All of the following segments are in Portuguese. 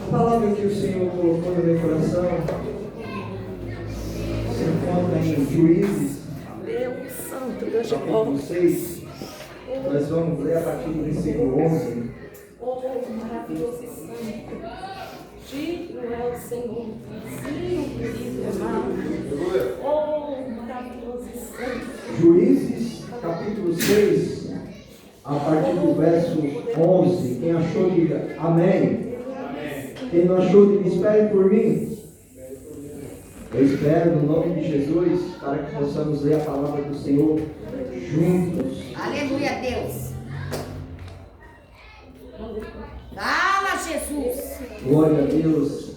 A palavra que o Senhor colocou no meu coração se encontra em Juízes, Deus Santo, Deus de capítulo volta. 6. Nós vamos ler a partir do versículo 11. Oh, maravilhoso e santo. Digno é o Senhor, vizinho, querido e amado. Oh, maravilhoso e santo. Juízes, capítulo 6, a partir do verso 11. Quem achou, diga amém. Quem não achou, diga espere por mim. Eu espero no nome de Jesus para que possamos ler a palavra do Senhor juntos. Aleluia, Deus. Fala, Jesus. Glória a Deus.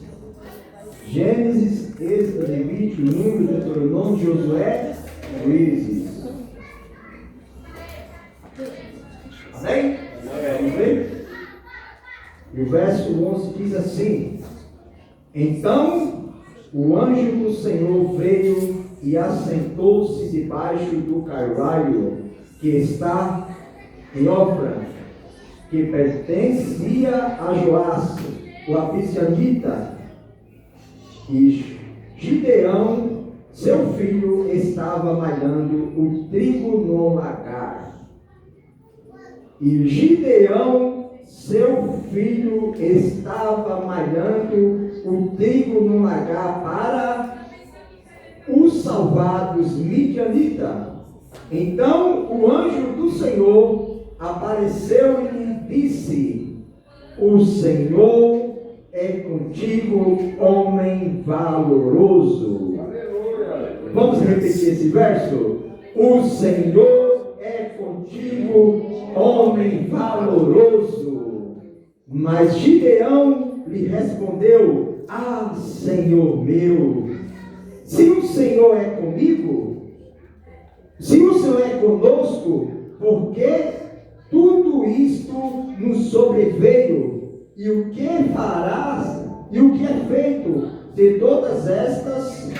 Gênesis, Êxodo, Levítico, Número, Deuteronômio, Josué, Juízes. Amém? Vamos ver? E o verso 11 diz assim: Então o anjo do Senhor veio e assentou-se debaixo do carvalho que está em Ofra, que pertencia a Joás, o Abicionita, e Gideão, seu filho, estava malhando o trigo no lagar. E Gideão, seu filho, estava malhando o trigo no lagar para os salvar dos midianitas. Então o anjo do Senhor apareceu e lhe disse: O Senhor é contigo, homem valoroso. Vamos repetir esse verso? O Senhor é contigo, homem valoroso. Mas Gideão lhe respondeu: Ah, Senhor meu, se o Senhor é comigo, se o Senhor é conosco, por que tudo isto nos sobreveio? E o que farás? E o que é feito de todas estas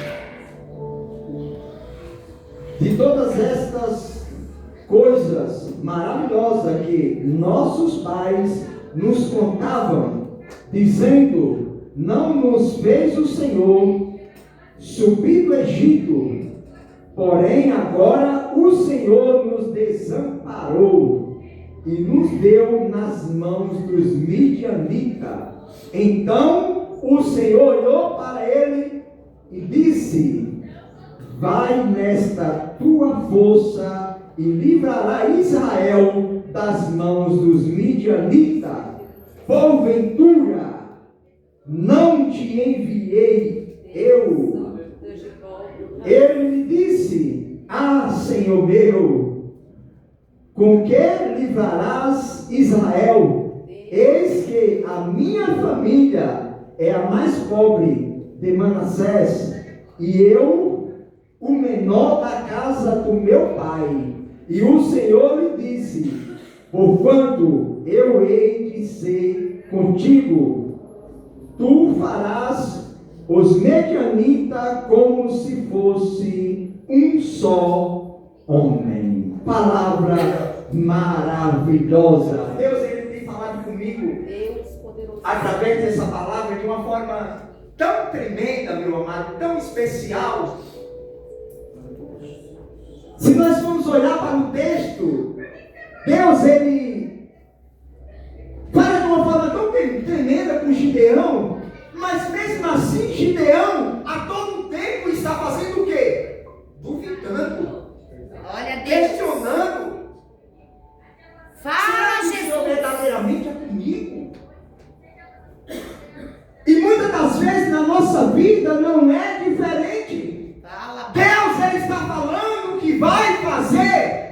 coisas maravilhosas que nossos pais nos contavam, dizendo: Não nos fez o Senhor subir do Egito, porém agora o Senhor nos desamparou e nos deu nas mãos dos midianitas. Então o Senhor olhou para ele e disse: Vai nesta tua força e livrará Israel das mãos dos midianitas. Porventura não te enviei eu? Ele lhe disse: Ah, Senhor meu, com que livrarás Israel? Eis que a minha família é a mais pobre de Manassés, e eu, o menor da casa do meu pai. E o Senhor lhe disse: Porquanto eu hei de ser contigo, tu farás os medianitas como se fosse um só homem. Palavra maravilhosa. Deus, Ele tem falado comigo através dessa palavra de uma forma tão tremenda, meu amado, tão especial. Se nós formos olhar para o texto, Deus, Ele fala de uma forma tão tremenda com Gideão, mas mesmo assim Gideão a todo tempo está fazendo o quê? Duvidando. Olha, Deus. Questionando. Fala, Será que o Senhor Jesus. verdadeiramente é comigo? E muitas das vezes na nossa vida não é diferente. Fala. Deus, Ele está falando que vai fazer.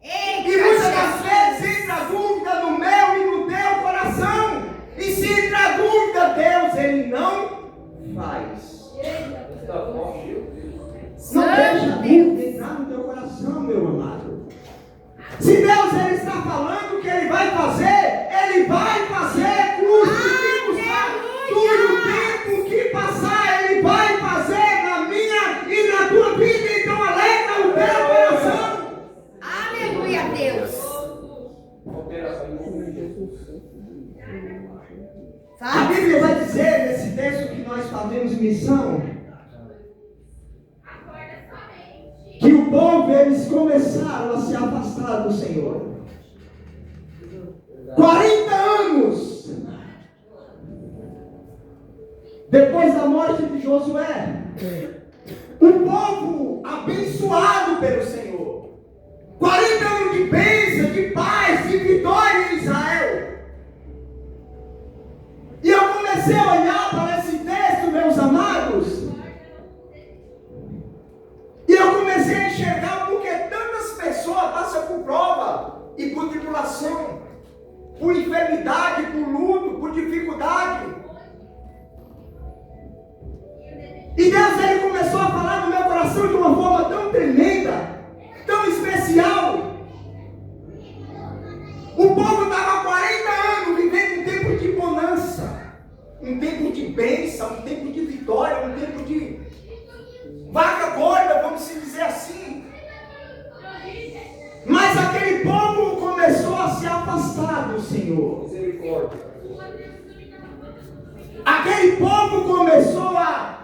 Eita, E muitas das Jesus. vezes entra a dúvida no meu e no teu coração. E se entra a dúvida, Deus, Ele não faz. Não deixa a dúvida entrar no teu coração, meu amado. Se Deus, Ele está falando que Ele vai fazer, Ele vai fazer. Dure o tempo que passar, Ele vai fazer na minha e na tua vida. Então alegra o teu coração. Aleluia, Deus. A Bíblia vai dizer fazemos missão, que o povo, eles começaram a se afastar do Senhor. 40 anos depois da morte de Josué, o povo abençoado pelo Senhor, 40 anos de bênção, de paz, de vitória em Israel. E eu comecei a olhar para esse texto, meus amados, e eu comecei a enxergar porque tantas pessoas passam por prova e por tribulação, por enfermidade, por luto, por dificuldade. E Deus, ele começou a falar no meu coração de uma forma tão tremenda, tão especial. O povo estava há 40 anos vivendo um tempo de bonança, um tempo de bênção, um tempo de vitória, um tempo de vaca gorda, vamos dizer assim. Mas aquele povo começou a se afastar do Senhor. Misericórdia. Aquele povo começou a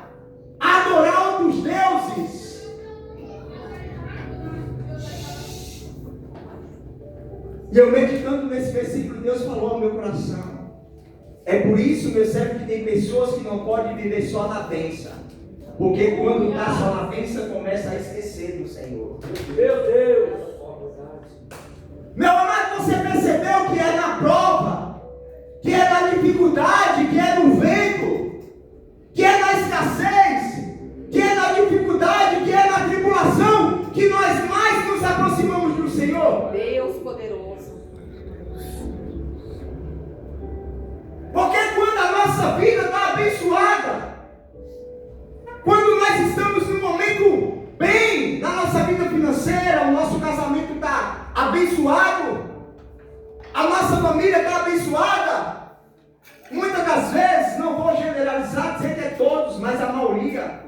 adorar outros deuses. E eu meditando nesse versículo, Deus falou ao meu coração. É por isso, meu servo, que tem pessoas que não podem viver só na bênção. Porque quando está só na bênção, começa a esquecer do Senhor. Meu Deus! Meu amado, você percebeu que é na prova, que é na dificuldade, que é no vento, que é na escassez, que é na dificuldade, que é na tribulação, que nós mais nos aproximamos do Senhor? Deus poderoso. Porque quando a nossa vida está abençoada, quando nós estamos num momento bem na nossa vida financeira, o nosso casamento está abençoado, a nossa família está abençoada, muitas das vezes, não vou generalizar, dizer que é todos, mas a maioria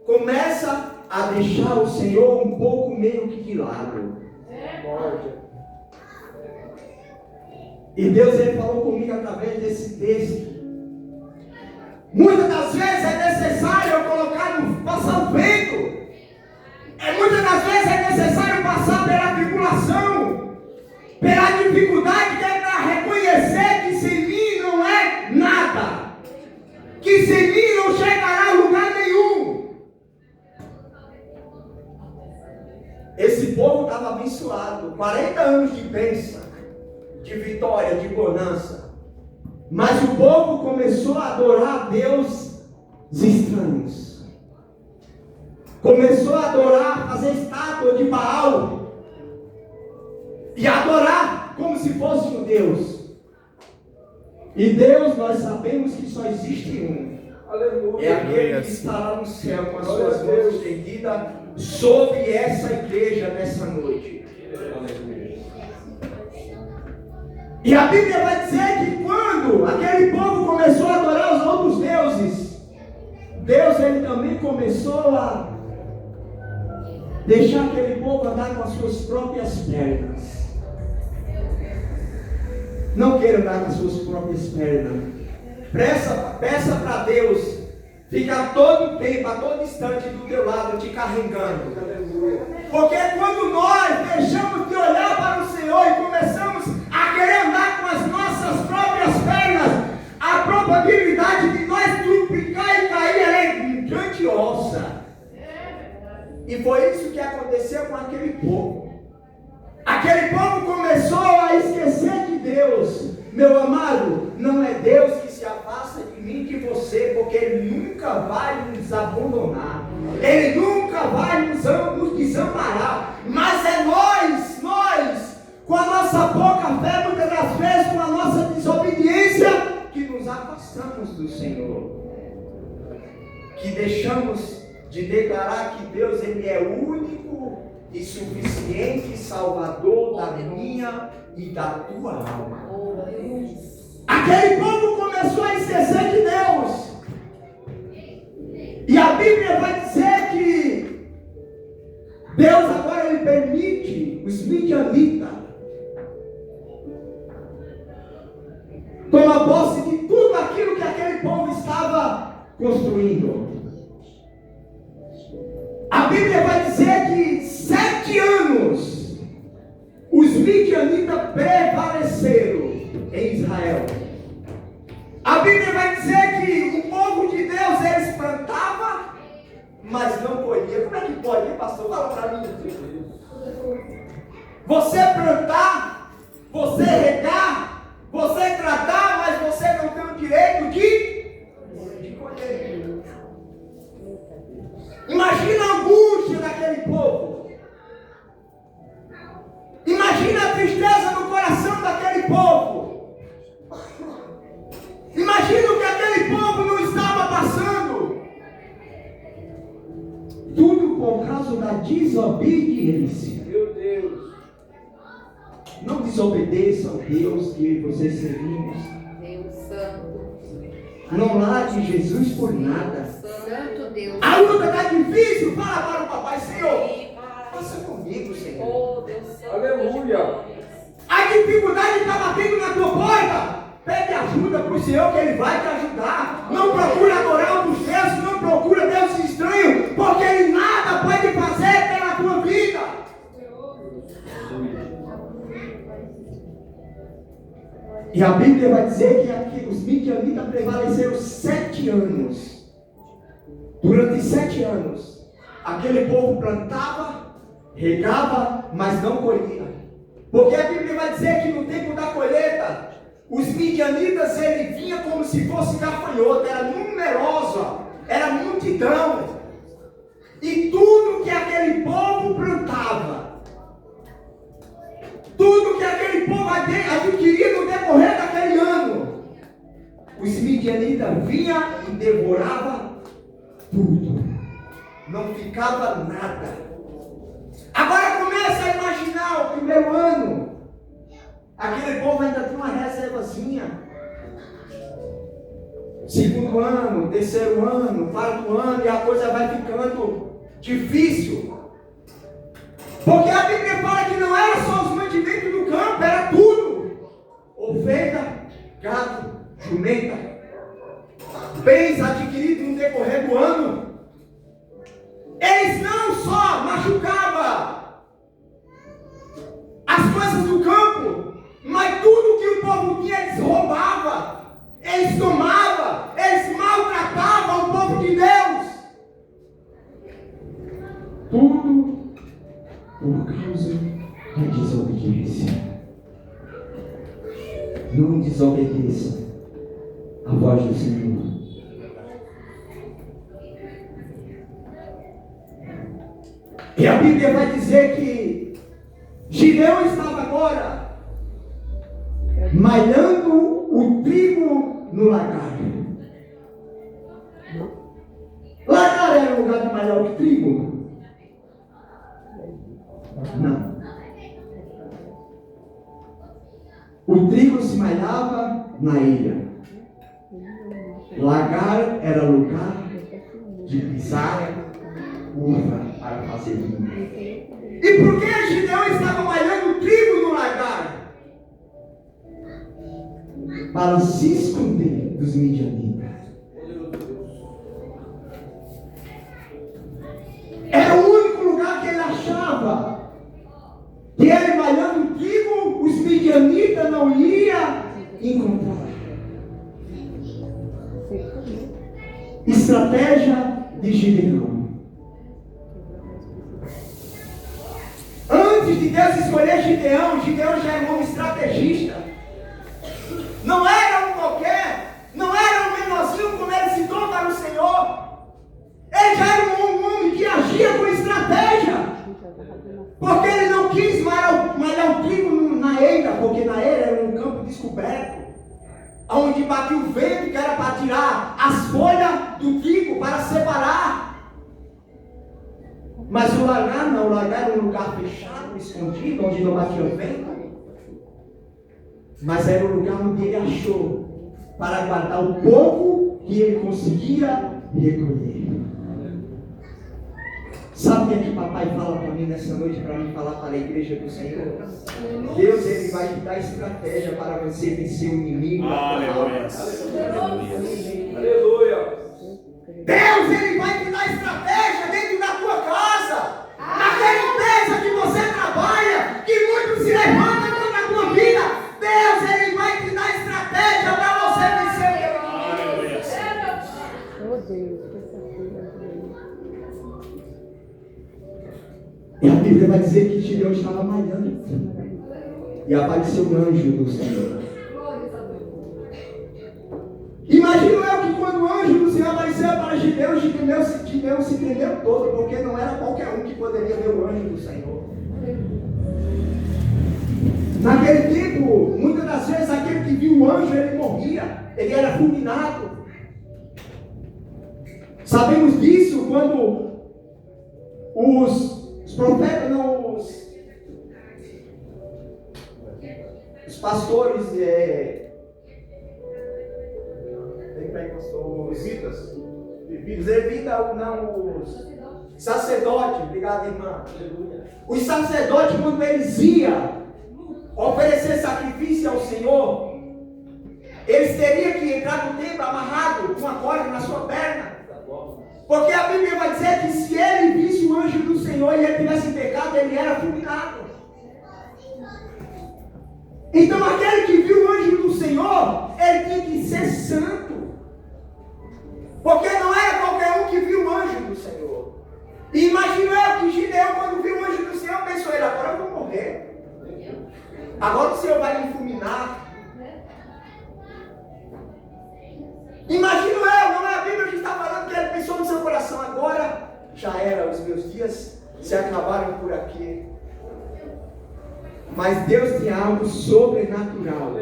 começa a deixar o Senhor um pouco meio que de lado. E Deus, ele falou comigo através desse texto. Muitas das vezes é necessário eu passar o vento. Muitas das vezes é necessário passar pela tribulação, pela dificuldade, que é para reconhecer que sem mim não é nada, que sem mim não chegará a lugar nenhum. Esse povo estava abençoado, 40 anos de bênção, de vitória, de bonança. Mas o povo começou a adorar deuses estranhos. Começou a adorar, fazer estátua de Baal. E adorar como se fosse um Deus. E Deus, nós sabemos que só existe um. Aleluia. É aquele que está lá no céu com as suas mãos estendidas sobre essa igreja nessa noite. Aleluia. E a Bíblia vai dizer que quando aquele povo começou a adorar os outros deuses, Deus, ele também começou a deixar aquele povo andar com as suas próprias pernas. Não queira andar com as suas próprias pernas. Peça para Deus ficar todo tempo, a todo instante do teu lado, te carregando. Porque quando nós deixamos de olhar para o Senhor e começamos a querer andar com as nossas próprias pernas, a probabilidade de nós duplicar e cair é grandiosa. E foi isso que aconteceu com aquele povo. Aquele povo começou a esquecer de Deus. Meu amado, não é Deus que se afasta de mim, de você, porque Ele nunca vai nos abandonar. Ele nunca vai nos desamparar. Mas é nós, com a nossa pouca fé, muitas das vezes com a nossa desobediência, que nos afastamos do Senhor. Que deixamos de declarar que Deus, Ele é o único e suficiente Salvador da minha e da tua alma. Aquele povo começou a esquecer de Deus. E a Bíblia vai dizer que Deus agora ele permite os midianitas tomar posse de tudo aquilo que aquele povo estava construindo. A Bíblia vai dizer que 7 anos os midianitas prevaleceram em Israel. A Bíblia vai dizer que o povo de Deus, eles plantavam, mas não colhia. Como é que pode, hein, pastor? Fala para mim. Você plantar, você regar, você tratar, mas você não tem o direito de colher. Imagina a angústia daquele povo. Imagina a tristeza no coração daquele povo. Imagina o que aquele povo não estava passando. Tudo por causa da desobediência. Meu Deus. Não desobedeça ao Deus que vocês servimos. Deus Santo. Não largue Jesus por nada. Santo Deus. A luta está difícil. Fala para o papai, Senhor. Passa comigo, Senhor. Oh, Deus Santo. Aleluia. A dificuldade está batendo na tua porta. Pede ajuda para o Senhor que Ele vai te ajudar. Não procura adorar outros deuses, não procura Deus estranho, porque Ele nada pode fazer pela tua vida. E a Bíblia vai dizer que aqui os midianitas prevaleceram 7 anos. Durante 7 anos, aquele povo plantava, regava, mas não colhia. Porque a Bíblia vai dizer que no tempo da colheita, os midianitas, ele vinha como se fosse gafanhoto, era numerosa, era multidão. E tudo que aquele povo plantava, tudo que aquele povo adquiria no decorrer daquele ano, os midianitas vinham e devoravam tudo. Não ficava nada. Agora começa a imaginar o primeiro ano. Aquele povo ainda tinha uma reservazinha. Segundo ano, terceiro ano, quarto ano, e a coisa vai ficando difícil. Porque a Bíblia fala que não era só os mantimentos do campo, era tudo. Ovelha, gado, jumenta, bens adquiridos no decorrer do ano. Eles não só machucavam as coisas do campo, mas tudo que o povo tinha, eles roubavam, eles tomavam, eles maltratavam o povo de Deus. Tudo por causa da desobediência. Não desobedeça a voz do Senhor. E a Bíblia vai dizer que Gideão estava agora malhando o trigo no lagar. Lagar era o lugar de malhar o trigo? Não. O trigo se malhava na ilha. Lagar era lugar de pisar uva para fazer vinho. E por que Gideão estava malhando trigo no lagar? Para se esconder dos midianitas. Era o único lugar que ele achava que ele malhando trigo, os midianitas não iam encontrar. Estratégia de Gideão. Antes de Deus escolher Gideão, Gideão já era um homem estrategista. Não era um qualquer, não era um menorzinho como ele se tornou para o Senhor. Ele já era um homem que agia com estratégia. Porque ele não quis malhar o trigo na eira, porque na eira era um campo descoberto, onde batia o vento, que era para tirar as folhas do trigo, para separar. Mas o lagar não, o lagar era um lugar fechado, escondido, onde não batia o vento. Mas era o lugar onde ele achou para guardar o pouco que ele conseguia recolher. Sabe o que é que papai fala para mim nessa noite, para mim falar para a igreja do Senhor? Deus, Ele vai te dar estratégia para você vencer o inimigo. Aleluia. Aleluia. E a Bíblia vai dizer que Gideão estava malhando. E apareceu o anjo do Senhor. Imagino eu que quando o anjo do Senhor apareceu para Gideão, Gideão se tremeu todo, porque não era qualquer um que poderia ver o anjo do Senhor. Naquele tempo, muitas das vezes, aquele que viu o anjo, ele morria, ele era fulminado. Sabemos disso quando os profetas, não, os pastores, os levitas, não, os sacerdotes, obrigado, irmã, os sacerdotes, quando eles iam oferecer sacrifício ao Senhor, eles teriam que entrar no templo amarrado com uma corda na sua perna, porque a Bíblia vai dizer que se ele visse o anjo do Senhor e ele tivesse pecado, ele era fulminado. Então aquele que viu o anjo do Senhor, ele tinha que ser santo, porque não era qualquer um que viu o anjo do Senhor. E imagino eu que Gideão, quando viu o anjo do Senhor, pensou: ele, agora eu vou morrer, agora o Senhor vai me fulminar. Imagino eu, não é a Bíblia que está falando que ele pensou no seu coração: agora já era, os meus dias se acabaram por aqui. Mas Deus tinha algo sobrenatural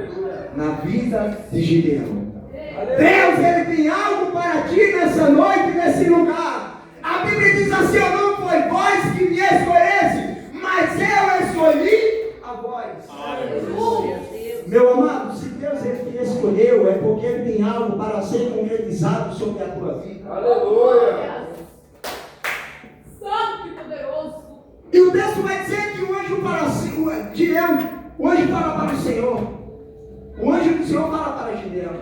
na vida de Gideão. Deus, ele tem algo para ti nessa noite, nesse lugar. A Bíblia diz assim: não foi vós que me escolheste, mas eu escolhi a vós. Meu amado, se Deus ele te escolheu, é porque ele tem algo para ser concretizado sobre a tua vida. Aleluia! Santo e poderoso! E o texto vai dizer que o anjo fala assim, Gideão, o anjo fala para o Senhor. O anjo do Senhor fala para Gideão: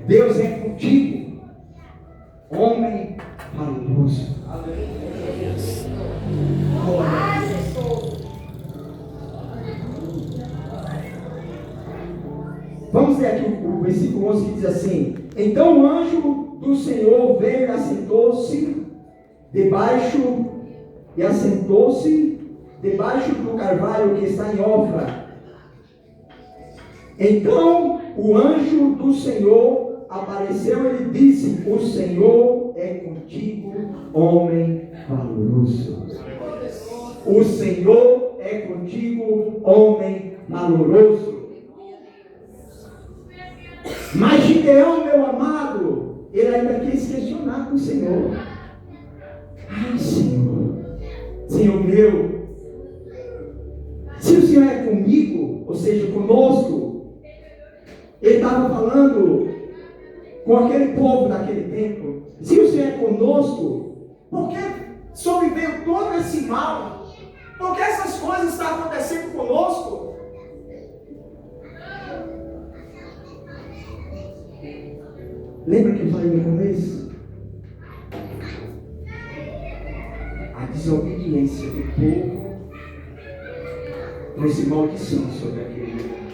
Deus é contigo, homem valoroso. Vamos ler aqui o versículo 11 que diz assim: então o anjo do Senhor veio e assentou-se debaixo do carvalho que está em Ofra. Então o anjo do Senhor apareceu e lhe disse: o Senhor é contigo, homem valoroso. O Senhor é contigo, homem valoroso. Mas Gideão, meu amado, ele ainda quis questionar com o Senhor. Ai, Senhor meu, se o Senhor é comigo, ou seja, conosco, ele estava falando com aquele povo daquele tempo. Se o Senhor é conosco, por que sobreveio todo esse mal? Por que essas coisas estão acontecendo conosco? Lembra que eu falei no começo? A desobediência do povo trouxe maldição sobre aquele lugar.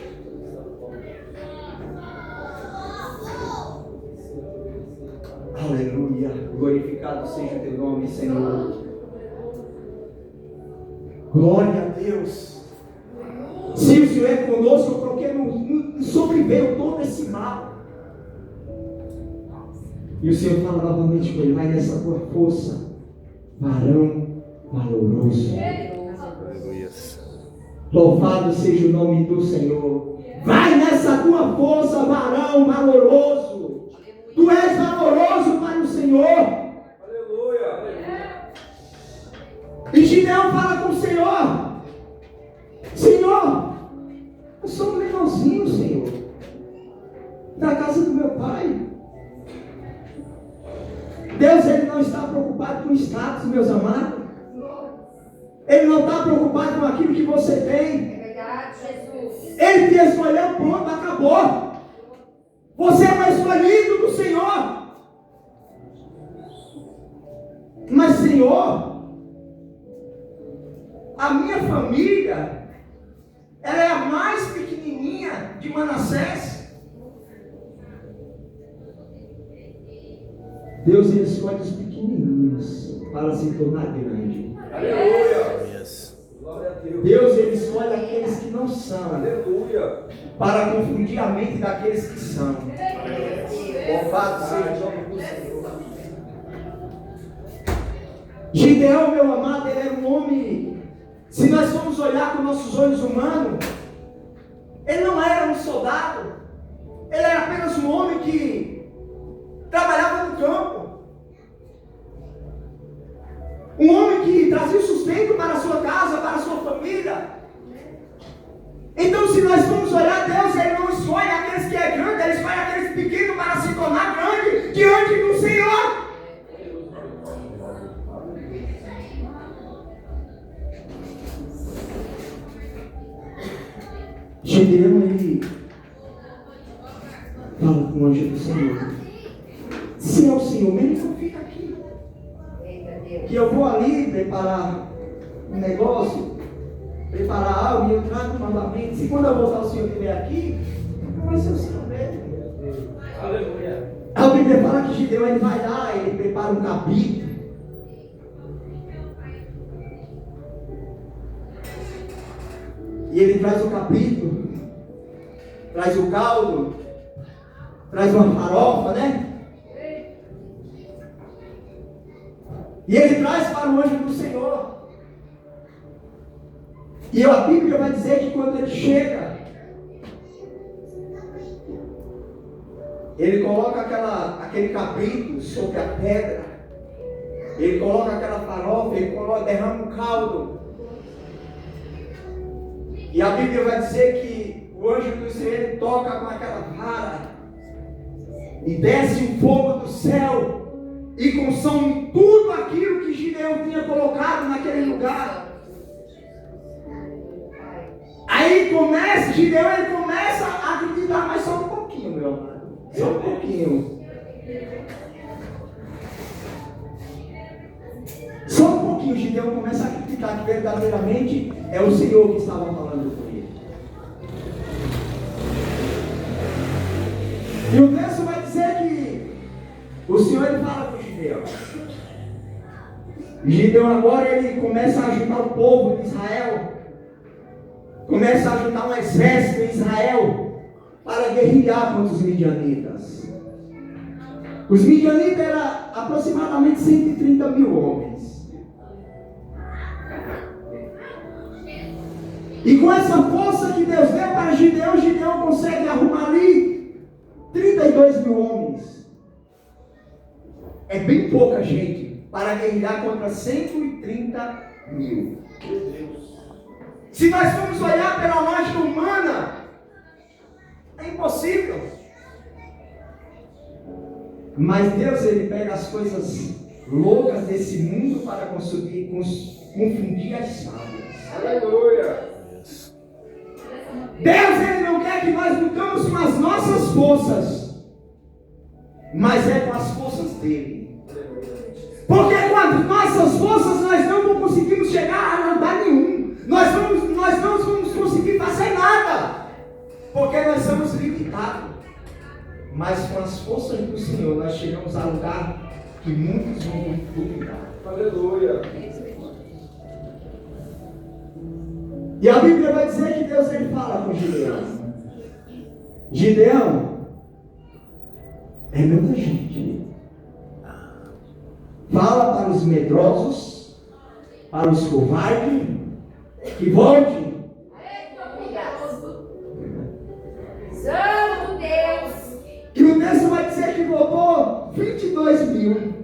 Aleluia, glorificado seja o teu nome, Senhor. Glória a Deus. Se o Senhor é conosco, porque não sobreveio todo esse mal. E o Senhor fala novamente com ele: vai nessa tua força, varão valoroso. Louvado seja o nome do Senhor. Vai nessa tua força, varão valoroso. Tu és valoroso para o Senhor. Aleluia. E Gideão fala com o Senhor: Senhor, eu sou um menorzinho, Senhor, da casa do meu pai. Deus, ele não está preocupado com status, meus amados. Ele não está preocupado com aquilo que você tem. É verdade, Jesus. Ele te escolheu, pronto, acabou. Você é o escolhido do Senhor. Mas, Senhor, a minha família, ela é a mais pequenininha de Manassés. Deus, ele escolhe os pequenininhos para se tornar grande. Aleluia. Deus, ele escolhe aqueles que não são, Aleluia. para confundir a mente daqueles que são. Louvado seja o nome do Senhor. Gideão, meu amado, ele era um homem, se nós formos olhar com nossos olhos humanos, ele não era um soldado, ele era apenas um homem que trabalhava no campo. Um homem que trazia o sustento para a sua casa, para a sua família. Então, se nós formos olhar, Deus, ele não escolhe aqueles que é grande, ele escolhe aqueles pequenos para se tornar grande diante do Senhor. Gideão, ele fala com o anjo do Senhor: se é o Senhor mesmo, fica aqui, que eu vou ali preparar um negócio, preparar algo, e eu trago novamente. Se quando eu voltar o Senhor estiver aqui, não vai ser o Senhor mesmo. Aleluia. A Bíblia fala que Gideão, ele vai lá, ele prepara um cabrito, e ele traz o cabrito, traz o caldo, traz uma farofa, né? E ele traz para o anjo do Senhor. E a Bíblia vai dizer que quando ele chega, ele coloca aquele cabrito sobre a pedra, ele coloca aquela farofa, ele derrama um caldo. E a Bíblia vai dizer que o anjo do Senhor, ele toca com aquela vara e desce um fogo do céu e consome tudo aquilo que Gideão tinha colocado naquele lugar. Aí Gideão, ele começa a acreditar, mas só um pouquinho, meu amado, só um pouquinho. Só um pouquinho, Gideão começa a acreditar que verdadeiramente é o Senhor que estava falando com ele. E o texto vai dizer que o Senhor, ele fala com Gideão. Gideão agora, ele começa a ajudar o povo de Israel, começa a ajudar um exército em Israel para guerrilhar contra os midianitas. Os midianitas eram aproximadamente 130 mil homens. E com essa força que Deus deu para Gideão, Gideão consegue arrumar ali 32 mil homens. É bem pouca gente para guerrilhar contra 130 mil. Se nós formos olhar pela lógica humana, é impossível. Mas Deus, ele pega as coisas loucas desse mundo para confundir as sábias. Aleluia. Deus, ele não quer que nós lutamos com as nossas forças, mas é com as forças dele. Porque com as nossas forças nós não conseguimos chegar a lugar nenhum. Nós não vamos conseguir fazer nada, porque nós somos limitados. Mas com as forças do Senhor nós chegamos a lugar que muitos vão duvidar. Aleluia. E a Bíblia vai dizer que Deus, ele fala com Gideão: Gideão, é muita gente. Fala para os medrosos, para os covardes, que volte. Santo Deus. E o texto vai dizer que voltou 22 mil.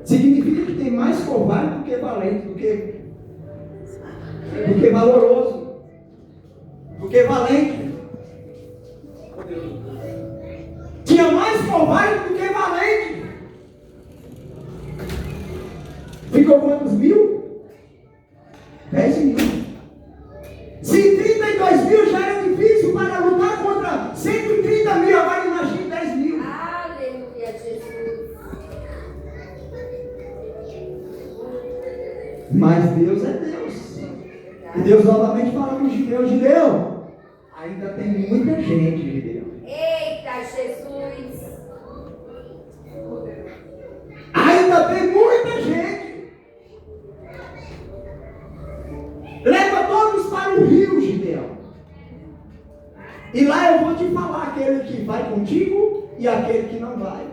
Significa que tem mais covarde do que valente, do que valoroso, do que valente. Tinha mais covarde do que valente. Ficou quantos mil? 10 mil. Se 32 mil já era difícil para lutar contra 130 mil, agora imagine 10 mil. Aleluia, Jesus. Mas Deus é Deus. E Deus novamente fala com Gideão: Gideão, ainda tem muita gente, Gideão. Eita, Jesus. Ainda tem muita gente. vai contigo e aquele que não vai.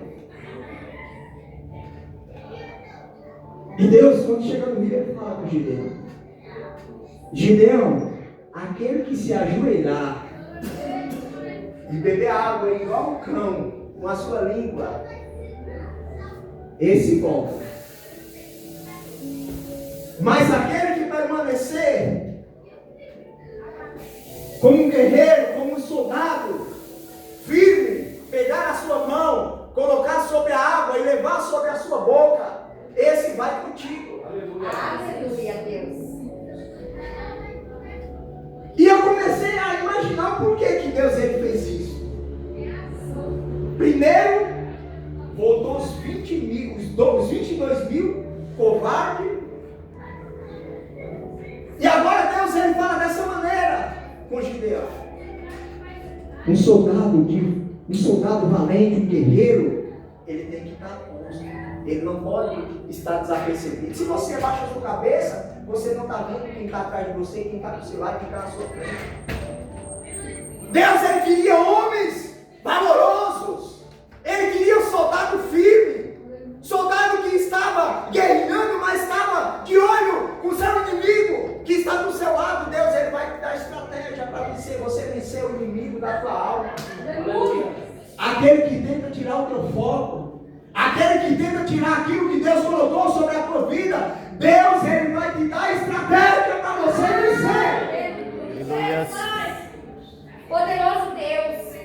E Deus, quando chega no rio, ele fala com Gideão: Gideão, aquele que se ajoelhar e beber água igual um cão com a sua língua, esse volta. Mas aquele que permanecer como um guerreiro, como um soldado, firme, pegar a sua mão, colocar sobre a água e levar sobre a sua boca, esse vai contigo. Aleluia, Deus. E eu comecei a imaginar por que Deus ele fez isso. Primeiro, voltou os 20 mil, os 22 mil covardes. E agora Deus ele fala dessa maneira com Gideão. Um soldado valente, um guerreiro, ele tem que estar posto. Ele não pode estar desapercebido. Se você abaixa a sua cabeça, você não está vendo quem está atrás de você, quem está do seu lado, quem está na sua frente. Deus ele queria homens valorosos. Ele queria um soldado firme. Soldado que estava guerreando, mas estava de olho com o seu inimigo que está do seu lado. Deus ele vai te dar estratégia para vencer. Você vencer o inimigo da tua alma. Aquele que tenta tirar o teu foco. Aquele que tenta tirar aquilo que Deus colocou sobre a tua vida. Deus ele vai te dar estratégia para você vencer. Poderoso Deus.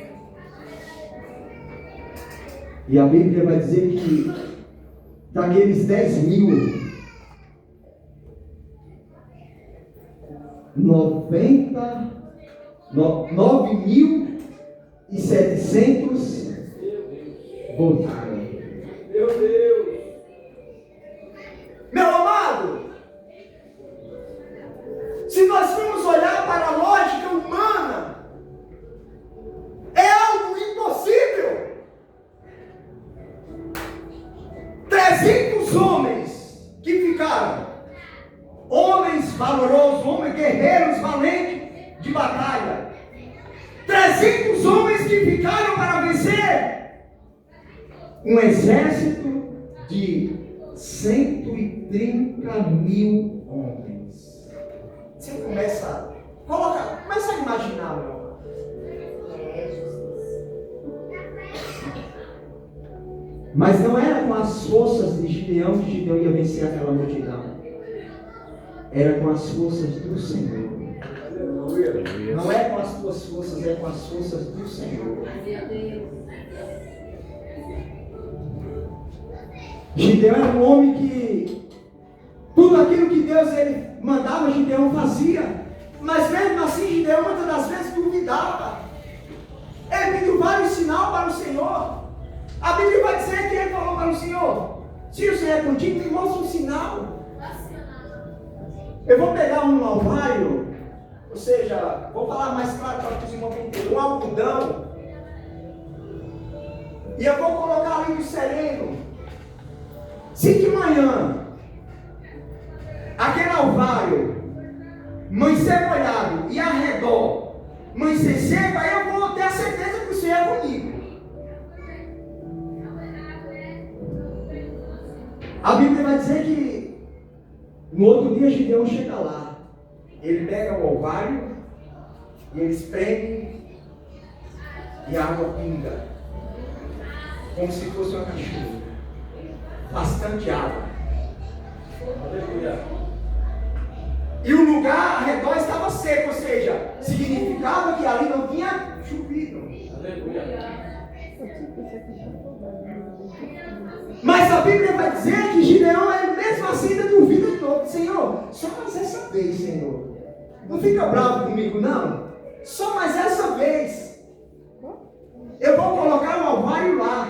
E a Bíblia vai dizer que daqueles 10 mil, 9.700 voltaram. Meu Deus. Meu amado, se nós formos olhar para a lógica humana, é algo impossível. 300 homens que ficaram, homens valorosos, homens guerreiros valentes de batalha, 300 homens que ficaram para vencer um exército de 130 mil homens. Você começa a imaginar, meu amado. Mas não era com as forças de Gideão que Gideão ia vencer aquela multidão. Era com as forças do Senhor. Não é com as tuas forças, é com as forças do Senhor. Gideão era um homem que tudo aquilo que Deus ele mandava, Gideão fazia. Mas mesmo assim, Gideão muitas das vezes duvidava. Ele pediu vários sinais para o Senhor. A Bíblia vai dizer que ele falou para o Senhor: se o Senhor é contigo, me mostra um sinal. Eu vou pegar um alvaio, ou seja, vou falar mais claro para que os irmãos entendam, um algodão, e eu vou colocar ali no sereno. Se de manhã aquele alvaio amanhecer molhado e ao redor amanhecer seco, aí eu vou ter a certeza que o Senhor é comigo. A Bíblia vai dizer que no outro dia Gideão chega lá, ele pega o alvaio e ele espreme e a água pinga, como se fosse uma cachoeira. Bastante água. E o lugar ao redor estava seco, ou seja, significava que ali não tinha chovido. Mas a Bíblia vai dizer que Gideão, ele mesmo assim ainda duvida de novo. Senhor, só mais essa vez, Senhor. Não fica bravo comigo, não. Só mais essa vez. Eu vou colocar o alvaio lá.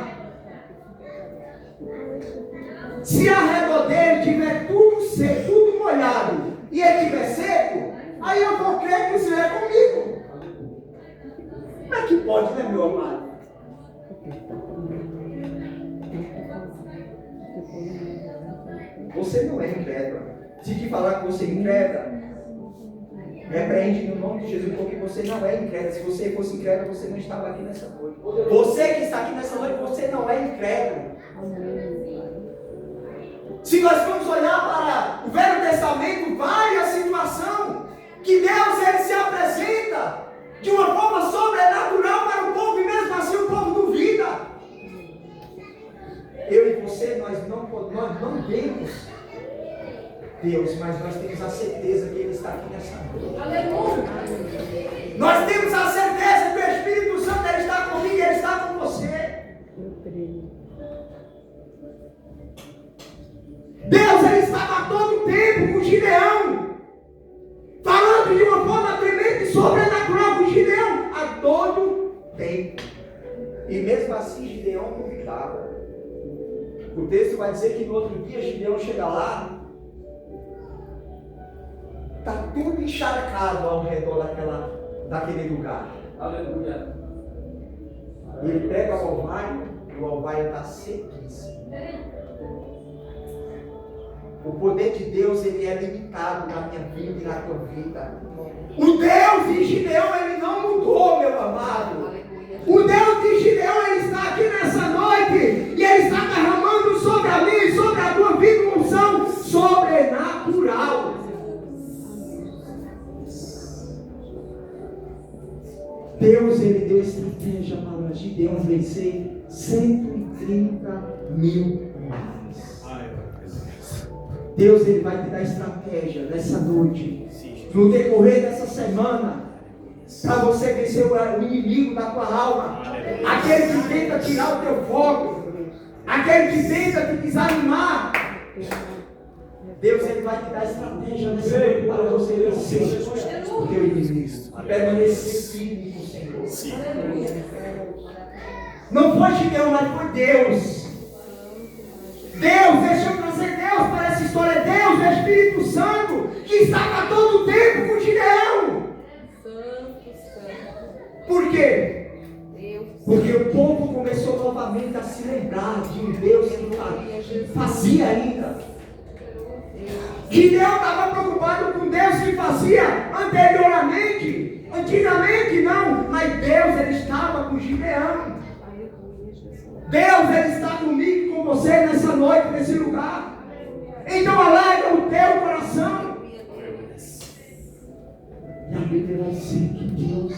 Se ao redor dele tiver tudo seco, tudo molhado, e ele estiver seco, aí eu vou crer que o Senhor é comigo. Como é que pode, né, meu amado? Você não é incrédulo. Se te falar que você é incrédulo, Repreende no nome de Jesus, porque você não é incrédulo. Se você fosse incrédulo, você não estava aqui nessa noite. Você que está aqui nessa noite, você não é incrédulo. Se nós formos olhar para o Velho Testamento, várias situações que Deus ele se apresenta de uma forma sobrenatural para o povo, e mesmo assim o povo duvida. Eu e você, nós não vemos Deus, mas nós temos a certeza que Ele está aqui nessa noite. Aleluia. Nós temos a certeza que o Espírito Santo ele está comigo e Ele está com você. Deus ele estava todo o tempo com Gideão, falando de uma forma tremenda e sobrenatural com Gideão a todo tempo. E mesmo assim Gideão duvidava. O texto vai dizer que no outro dia Gideão chega lá, está tudo encharcado ao redor daquele lugar. Aleluia. Ele pega o alvaio e o alvaio está sequíssimo. O poder de Deus ele é limitado na minha vida e na tua vida. O Deus de Gideão ele não mudou, meu amado. O Deus de Gideão ele está aqui nessa noite e ele está derramando sobre a minha e sobre a tua vida uma unção sobrenatural. Deus ele deu estratégia para Gideão vencer 130.000 homens. Deus ele vai te dar estratégia nessa noite, no decorrer dessa semana, para você vencer o inimigo da tua alma, aquele que tenta tirar o teu foco, aquele que tenta te desanimar. Deus ele vai te dar estratégia nessa noite para você vencer o teu inimigo, permanecer firme com o Senhor. Não foi Gideão, mas foi Deus. Deus, deixa eu trazer Deus para essa história. Deus é o Espírito Santo que estava todo o tempo com Gideão. Por quê? Porque o povo começou novamente a se lembrar de um Deus que fazia ainda. Gideão estava preocupado com Deus que fazia anteriormente. Antigamente não, mas Deus ele estava com Gideão. Deus ele está comigo e com você nessa noite, nesse lugar. Então alegra o teu coração. E a Bíblia vai dizer que Deus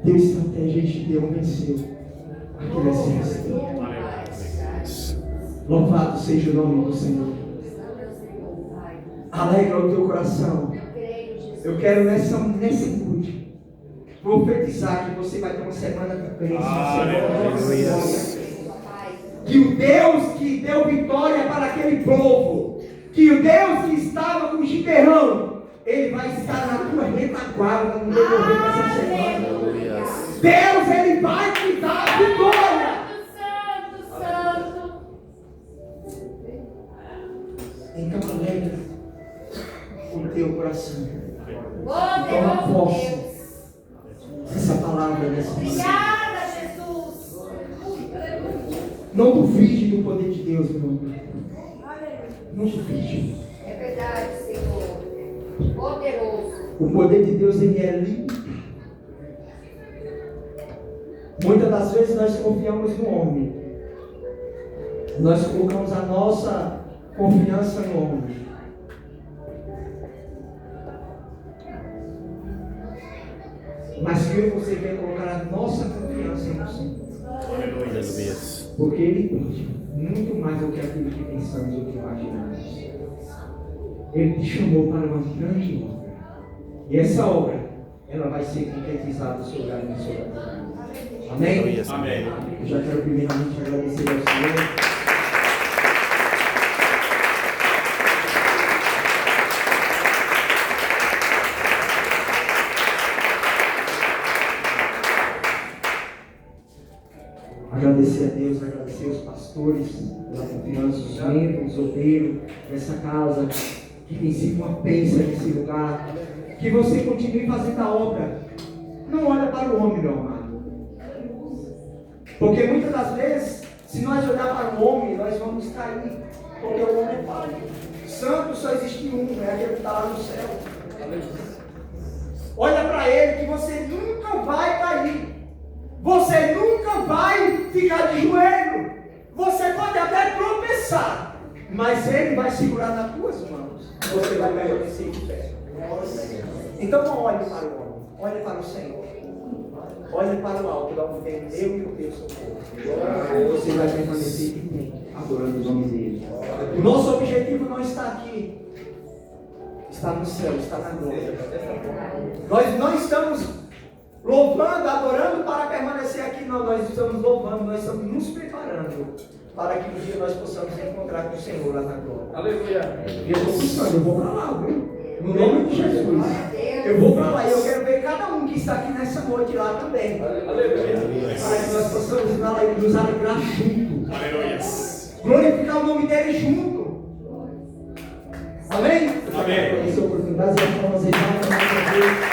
deu estratégia e Gideão venceu aquele exército. Louvado seja o nome do Senhor. Alegra o teu coração. Eu quero nessa noite profetizar que você vai ter uma semana de bênção. Que o Deus que deu vitória para aquele povo, que o Deus que estava com Gideão, ele vai estar na tua retaguarda no decorrer dessa semana. Deus ele vai te dar vitória. Então alegra o teu coração. Toma posse essa palavra nessa noite. Obrigada, Jesus. Não duvide do poder de Deus, meu irmão. Não duvide. É verdade, Senhor. Poderoso. O poder de Deus ele é limitado. Muitas das vezes nós confiamos no homem. Nós colocamos a nossa confiança no homem. Mas que eu e você venha colocar a nossa confiança no Senhor. Porque Ele pode muito mais do que aquilo que pensamos ou que imaginamos. Ele te chamou para uma grande obra. E essa obra, ela vai ser concretizada no seu lugar e na sua vida. Amém? Amém. Eu já quero primeiramente agradecer ao Senhor. Agradecer a Deus, agradecer aos pastores pela confiança, os membros, os obreiros dessa casa, que tem sido uma bênção nesse lugar. Que você continue fazendo a obra. Não olha para o homem, meu amado. Porque muitas das vezes, se nós olhar para o homem, nós vamos cair. Porque o homem é falho. Santo só existe um, é aquele que está lá no céu. Olha para ele que você nunca vai cair. Você nunca vai ficar de joelho. Você pode até tropeçar, mas ele vai segurar nas tuas mãos. Você vai permanecer de pé. Então não olhe para o homem, olhe para o Senhor. Olhe para o alto, da onde vem eu e o teu socorro. Você vai permanecer de pé, adorando o nome dele. O nosso objetivo não está aqui. Está no céu, está na glória. Nós não estamos louvando, adorando para permanecer aqui, não. Nós estamos louvando, nós estamos nos preparando para que um dia nós possamos encontrar com o Senhor lá na glória. Aleluia. E eu estou buscando, eu vou para lá, viu? No nome de Jesus. Eu vou para lá e eu quero ver cada um que está aqui nessa noite lá também. Aleluia. Para que nós possamos nos alegrar juntos. Aleluia. Glorificar o nome dele junto. Amém? Amém. Essa oportunidade é para nós exaltar a Deus.